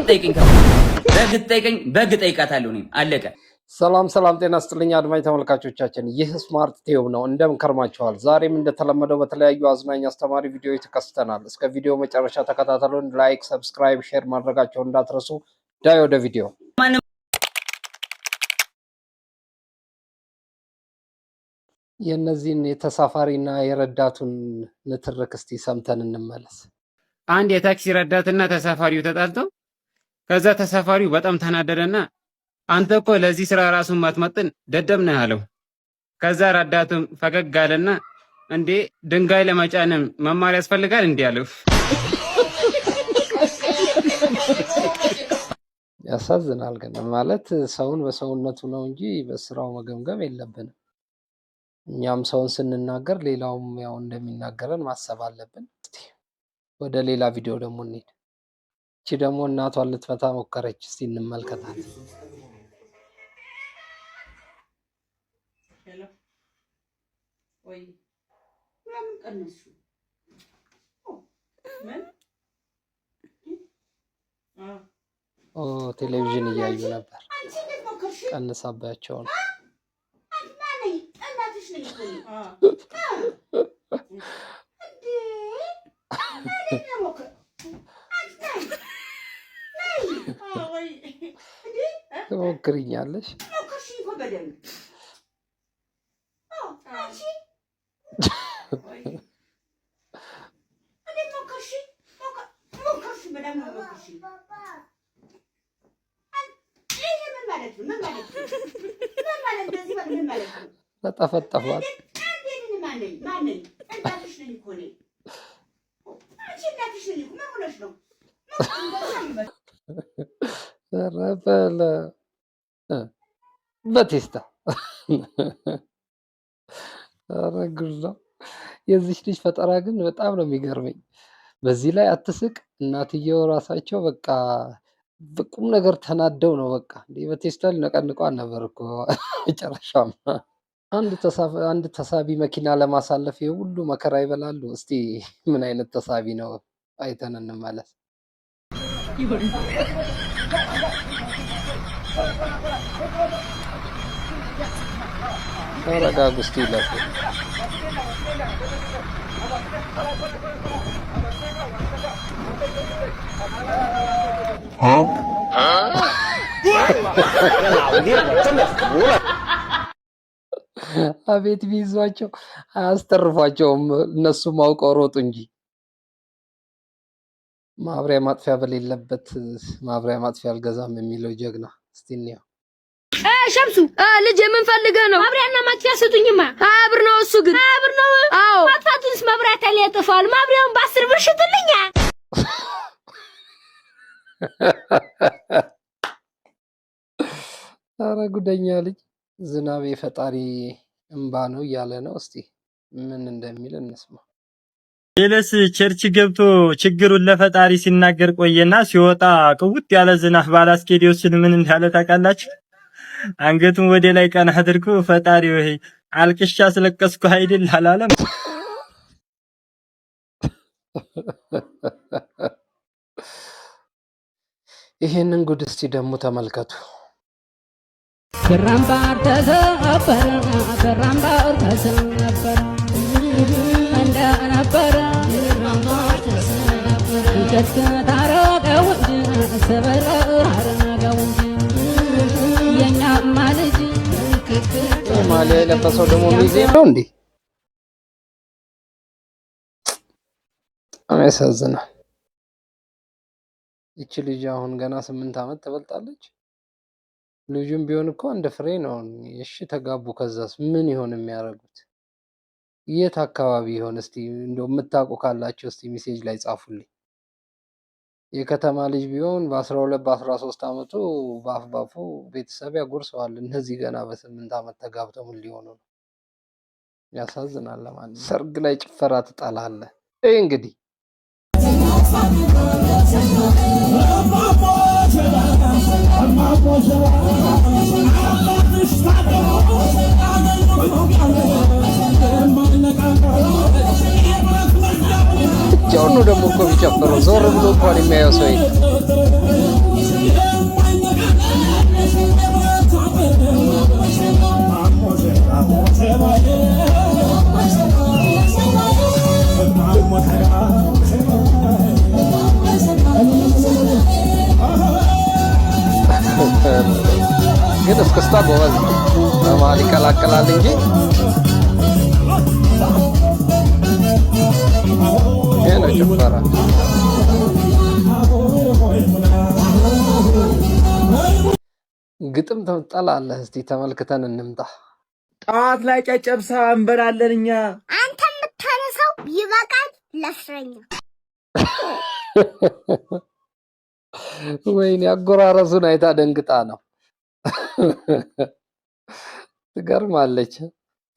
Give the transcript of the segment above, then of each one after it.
ጠይቀኝ በግ ጠይቃታለሁ እኔም አለቀ። ሰላም ጤና ይስጥልኝ አድማጭ ተመልካቾቻችን፣ ይህ ስማርት ቲዩብ ነው። እንደምን ከርማችኋል? ዛሬም እንደተለመደው በተለያዩ አዝናኝ አስተማሪ ቪዲዮዎች ተከስተናል። እስከ ቪዲዮ መጨረሻ ተከታተሉን። ላይክ፣ ሰብስክራይብ፣ ሼር ማድረጋቸውን እንዳትረሱ። ዳይ ወደ ቪዲዮ። የነዚህን የተሳፋሪና የረዳቱን ንትርክ እስቲ ሰምተን እንመለስ። አንድ የታክሲ ረዳትና ተሳፋሪው ተጣልተው ከዛ ተሳፋሪው በጣም ተናደደና አንተ እኮ ለዚህ ስራ ራሱን ማትመጥን ደደብ ነህ አለው። ከዛ ረዳቱም ፈገግ አለና እንዴ ድንጋይ ለመጫንም መማር ያስፈልጋል እንዴ አለው። ያሳዝናል ግን ማለት ሰውን በሰውነቱ ነው እንጂ በስራው መገምገም የለብንም። እኛም ሰውን ስንናገር ሌላውም ያው እንደሚናገረን ማሰብ አለብን። ወደ ሌላ ቪዲዮ ደግሞ እንሂድ። እቺ ደግሞ እናቷን ልትፈታ ሞከረች። እስቲ እንመልከታት። ቴሌቪዥን እያዩ ነበር። ቀንሳባቸው ነው። ትሞክሪኛለሽ? ተጠፈጠፏት። በቴስታ ኧረ ጉድ ነው። የዚች ልጅ ፈጠራ ግን በጣም ነው የሚገርመኝ። በዚህ ላይ አትስቅ። እናትየው ራሳቸው በቃ በቁም ነገር ተናደው ነው በቃ እንዴ በቴስታ ሊነቀንቋን ነበር እኮ መጨረሻም። አንድ ተሳቢ መኪና ለማሳለፍ የሁሉ መከራ ይበላሉ። እስቲ ምን አይነት ተሳቢ ነው አይተን እንመለስ። ተረጋጉ እስቲ ይላሉ። አቤት ቢይዟቸው አያስተርፏቸውም። እነሱም አውቀው ሮጡ እንጂ ማብሪያ ማጥፊያ በሌለበት ማብሪያ ማጥፊያ አልገዛም የሚለው ጀግና። እስቲ እንየው። ሸምሱ ልጅ የምንፈልገው ነው። ማብሪያና ማጥፊያ ስጡኝማ። ብር ነው እሱ ግን ብር ነው። አዎ ማጥፋቱንስ መብራት ላይ ያጠፋል። ማብሪያውን በ10 ብር ሽጥልኛ። ኧረ ጉደኛ ልጅ። ዝናብ የፈጣሪ እንባ ነው እያለ ነው። እስቲ ምን እንደሚል እንስማ። ሌላስ ቸርች ገብቶ ችግሩን ለፈጣሪ ሲናገር ቆየና ሲወጣ ቅውጥ ያለ ዝናብ ባላስኬዲዮስን ምን እንዳለ ታውቃላችሁ? አንገቱን ወደ ላይ ቀና አድርጎ ፈጣሪ ሆይ አልቅሻ አስለቀስኩ አይደል አላለም? ይሄንን ጉድ እስቲ ደግሞ ተመልከቱ። ከራምባር ተሰበረ ከራምባር ተሰበረ እንደነበረ ከራምባር ተሰበረ ከተታረቀው ሰበረ አረጋው የኛማ ልጅ ማሊያ የለበሰው ደግሞ ሚዜ ነው እንዴ? ያሳዝናል። ይቺ ልጅ አሁን ገና 8 ዓመት ትበልጣለች። ልጁም ቢሆን እኮ እንደ ፍሬ ነው። እሺ ተጋቡ። ከዛስ ምን ይሆን የሚያደርጉት? የት አካባቢ ይሆን? እስቲ እንደው የምታውቁ ካላችሁ እስቲ ሜሴጅ ላይ ጻፉልኝ። የከተማ ልጅ ቢሆን በ12 በ13 ዓመቱ ባፉ ቤተሰብ ያጎርሰዋል። እነዚህ ገና በ8 ዓመት ተጋብተው ምን ሊሆኑ ነው? ያሳዝናል። ለማንኛውም ሰርግ ላይ ጭፈራ ትጠላለህ። ይሄ እንግዲህ ብቻውን ነው ደግሞ እኮ ቢጨፍረው ዞር ብሎ እንኳን የሚያየው ሰው ግን እስክስታ ጎበዝ ነው። በመሀል ይቀላቀላል እንጂ ይሄ ነው ጭፈራ። ግጥም ትጠላለህ? እስቲ ተመልክተን እንምጣ። ጠዋት ላይ ጨጨብሳ እንበላለን እኛ። አንተ የምታነሳው ይበቃል ለእስረኛ። ወይኔ አጎራረሱን አይታ ደንግጣ ነው። ትገርማለች።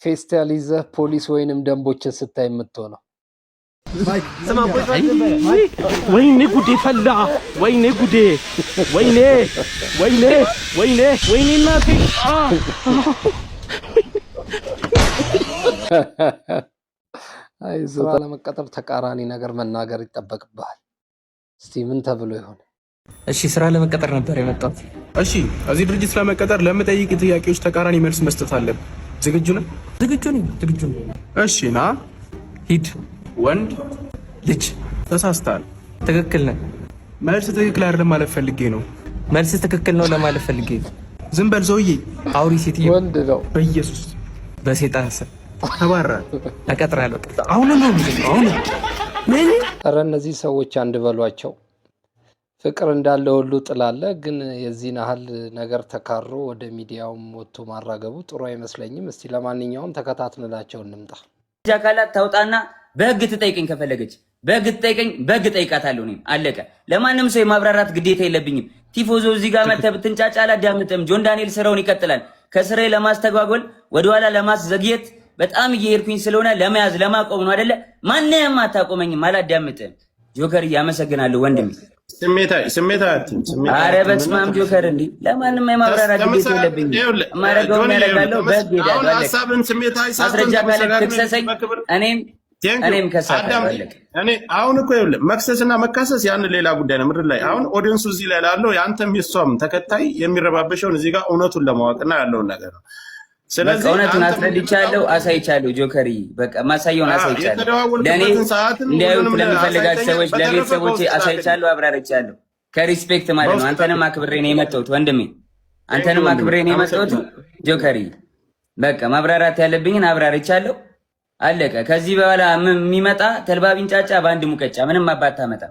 ፌስታል ይዘህ ፖሊስ ወይንም ደንቦችን ስታይ የምትሆነው። ወይኔ ጉዴ ፈላ! ወይኔ ጉዴ! ወይኔ ወይኔ ወይኔ ወይኔ እናቴ! አይዞህ፣ ለመቀጠር ተቃራኒ ነገር መናገር ይጠበቅብሃል። እስቲ ምን ተብሎ ይሆን? እሺ ስራ ለመቀጠር ነበር የመጣሁት። እሺ እዚህ ድርጅት ለመቀጠር ለምጠይቅ ጥያቄዎች ተቃራኒ መልስ መስጠት አለብን። ዝግጁ ነህ? ዝግጁ ነኝ። እሺ ና። ሂድ። ወንድ ልጅ። ተሳስተሃል። ትክክል ነህ። መልስ ትክክል አይደለም ማለት ፈልጌ ነው። መልስ ትክክል ነው ለማለት ፈልጌ። ዝም በል ሰውዬ። አውሪ ሴትዮ። ወንድ ነው። በኢየሱስ በሴጣን ስም ተባረረ። እቀጥራለሁ። አሁን ነው አሁን። ኧረ እነዚህ ሰዎች አንድ በሏቸው። ፍቅር እንዳለ ሁሉ ጥላለ። ግን የዚህን ያህል ነገር ተካሮ ወደ ሚዲያውም ወጥቶ ማራገቡ ጥሩ አይመስለኝም። እስቲ ለማንኛውም ተከታትንላቸው እንምጣ። አካላት ታውጣና በህግ ትጠይቀኝ፣ ከፈለገች በህግ ትጠይቀኝ፣ በህግ ጠይቃታለሁ። እኔም አለቀ። ለማንም ሰው የማብራራት ግዴታ የለብኝም። ቲፎዞ እዚህ ጋር መተህ ብትንጫጫ አላዳምጥም። ጆን ዳንኤል ስራውን ይቀጥላል። ከስራዬ ለማስተጓጎል ወደኋላ ለማስዘግየት በጣም እየሄድኩኝ ስለሆነ ለመያዝ ለማቆም ነው አይደለ? ማንንም አታቆመኝም፣ አላዳምጥም። ጆከር እያመሰግናለሁ ወንድሜ። አረ በስመ አብ ጆከር፣ እንዲ ለማንም የማብራራት ግዴታ የለብኝም። ማረጋውን ያደርጋለሁ። በህግ ሄዳለሁ። ማስረጃ ካለ ትክሰሰኝ፣ እኔም ከሳለሁ። እኔ አሁን እኮ ይኸውልህ መክሰስና መካሰስ ያን ሌላ ጉዳይ ነው። ምድር ላይ አሁን ኦዲየንሱ እዚህ ላይ ላለው የአንተም የሷም ተከታይ የሚረባበሸውን እዚህ ጋር እውነቱን ለማወቅና ያለውን ነገር ነው። ስለዚህ እውነቱን አስረድቻለሁ፣ አሳይቻለሁ። ጆከሪ በቃ ማሳየውን አሳይቻለሁ። ለእኔ እንዲያዩት ለሚፈልጋቸው ሰዎች ለቤተሰቦቼ አሳይቻለሁ፣ አብራርቻለሁ። ከሪስፔክት ማለት ነው። አንተንም አክብሬ ነው የመጣሁት ወንድሜ፣ አንተንም አክብሬ ነው የመጣሁት ጆከሪ። በቃ ማብራራት ያለብኝን አብራርቻለሁ፣ አለቀ። ከዚህ በኋላ የሚመጣ ተልባ ቢንጫጫ በአንድ ሙቀጫ ምንም አባት ታመጣ።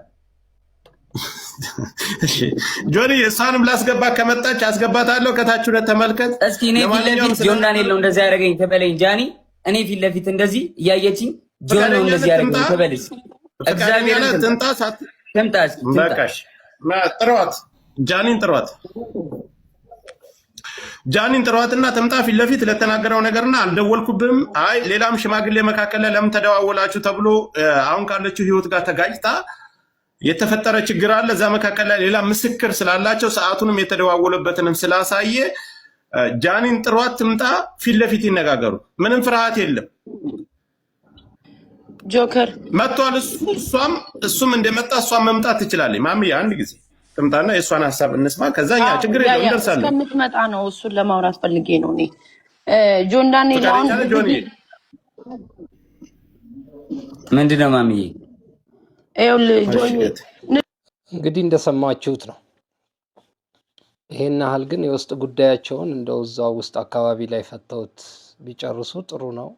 ጆኒ እሷንም ላስገባ ከመጣች አስገባታለሁ። ከታች ሁለት ተመልከት እስኪ። እኔ ፊት ለፊት ጆን ዳንኤል ነው እንደዚህ ያደረገኝ ተበለኝ ጃኒ። እኔ ፊት ለፊት እንደዚህ እያየችኝ ጆን ነው እንደዚህ ያደረገኝ ተበልስ። እግዚአብሔር ትምጣ በቃሽ። ጥሯት፣ ጃኒን ጥሯትና ትምጣ ፊት ለፊት ለተናገረው ነገርና አልደወልኩብም። አይ ሌላም ሽማግሌ መካከል ላይ ለምን ተደዋወላችሁ ተብሎ አሁን ካለችው ህይወት ጋር ተጋጭታ የተፈጠረ ችግር አለ። እዛ መካከል ላይ ሌላ ምስክር ስላላቸው ሰዓቱንም የተደዋወለበትንም ስላሳየ ጃኒን ጥሯት ትምጣ፣ ፊት ለፊት ይነጋገሩ። ምንም ፍርሃት የለም። ጆከር መጥቷል። እሱም እንደመጣ እሷም መምጣት ትችላለች። ማሚ አንድ ጊዜ ትምጣና የእሷን ሀሳብ እንስማ። ከዛኛ ችግር የለም እንደርሳለን። እስከምትመጣ ነው እሱን ለማውራት ፈልጌ ነው። እኔ ጆን ዳንኤል ምንድነው ማሚዬ? እንግዲህ እንደሰማችሁት ነው። ይሄን ያህል ግን የውስጥ ጉዳያቸውን እንደው እዛው ውስጥ አካባቢ ላይ ፈተውት ቢጨርሱ ጥሩ ነው።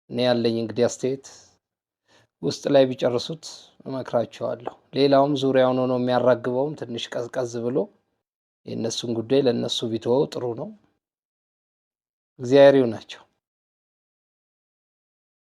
እኔ ያለኝ እንግዲህ አስተያየት ውስጥ ላይ ቢጨርሱት እመክራቸዋለሁ። ሌላውም ዙሪያውን ሆኖ የሚያራግበውም ትንሽ ቀዝቀዝ ብሎ የእነሱን ጉዳይ ለእነሱ ቢተወው ጥሩ ነው። እግዚአብሔር ይሁናቸው።